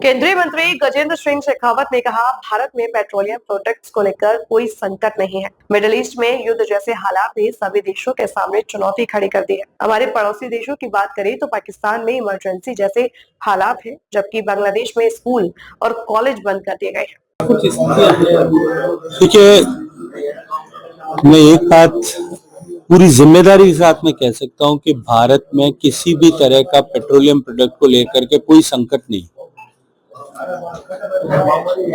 केंद्रीय मंत्री गजेंद्र सिंह शेखावत ने कहा, भारत में पेट्रोलियम प्रोडक्ट्स को लेकर कोई संकट नहीं है। मिडिल ईस्ट में युद्ध जैसे हालात ने सभी देशों के सामने चुनौती खड़ी कर दी है। हमारे पड़ोसी देशों की बात करें तो पाकिस्तान में इमरजेंसी जैसे हालात है, जबकि बांग्लादेश में स्कूल और कॉलेज बंद कर दिए गए हैं। कुछ स्थितियां हैं। देखिए, मैं एक बात पूरी जिम्मेदारी के साथ में कह सकता हूं कि भारत में किसी भी तरह का पेट्रोलियम प्रोडक्ट को लेकर के कोई संकट नहीं।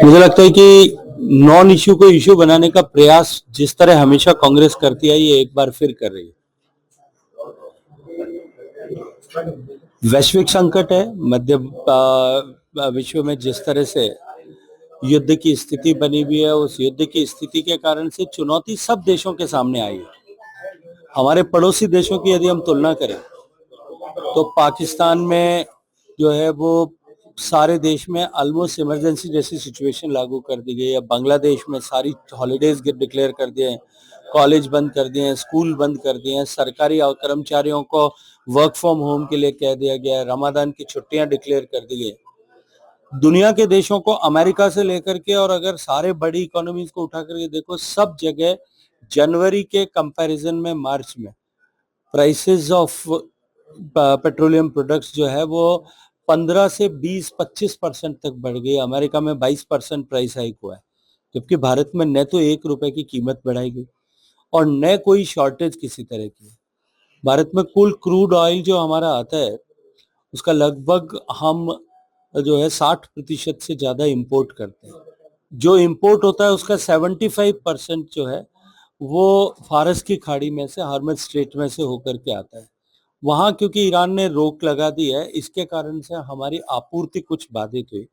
मुझे लगता है कि नॉन इश्यू को इश्यू बनाने का प्रयास जिस तरह हमेशा कांग्रेस करती है, ये एक बार फिर कर रही है। वैश्विक संकट है, मध्य विश्व में जिस तरह से युद्ध की स्थिति बनी हुई है, उस युद्ध की स्थिति के कारण से चुनौती सब देशों के सामने आई है। हमारे पड़ोसी देशों की यदि हम तुलना करें तो पाकिस्तान में जो है वो सारे देश में ऑलमोस्ट इमरजेंसी जैसी सिचुएशन लागू कर दी गई है। बांग्लादेश में सारी हॉलीडेज डिक्लेयर कर दिए हैं, कॉलेज बंद कर दिए हैं, स्कूल बंद कर दिए हैं, सरकारी कर्मचारियों को वर्क फ्रॉम होम के लिए कह दिया गया है, रमादान की छुट्टियां डिक्लेयर कर दी गई। दुनिया के देशों को, अमेरिका से लेकर के, और अगर सारे बड़ी इकोनॉमीज को उठा करके देखो, सब जगह जनवरी के कंपैरिजन में मार्च में प्राइसेस ऑफ पेट्रोलियम प्रोडक्ट्स जो है वो 15 से 20-25% तक बढ़ गई। अमेरिका में 22% प्राइस हाइक हुआ है, जबकि भारत में न तो 1 रुपए की कीमत बढ़ाई गई और न कोई शॉर्टेज किसी तरह की। भारत में कुल क्रूड ऑयल जो हमारा आता है उसका लगभग हम जो है 60% से ज्यादा इंपोर्ट करते हैं। जो इंपोर्ट होता है उसका 75% जो है वो फारस की खाड़ी में से, हॉर्मज स्ट्रेट में से होकर के आता है। वहां क्योंकि ईरान ने रोक लगा दी है, इसके कारण से हमारी आपूर्ति कुछ बाधित हुई,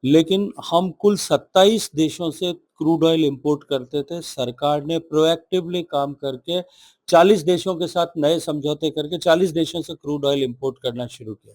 लेकिन हम कुल 27 देशों से क्रूड ऑयल इंपोर्ट करते थे। सरकार ने प्रोएक्टिवली काम करके 40 देशों के साथ नए समझौते करके 40 देशों से क्रूड ऑयल इंपोर्ट करना शुरू किया।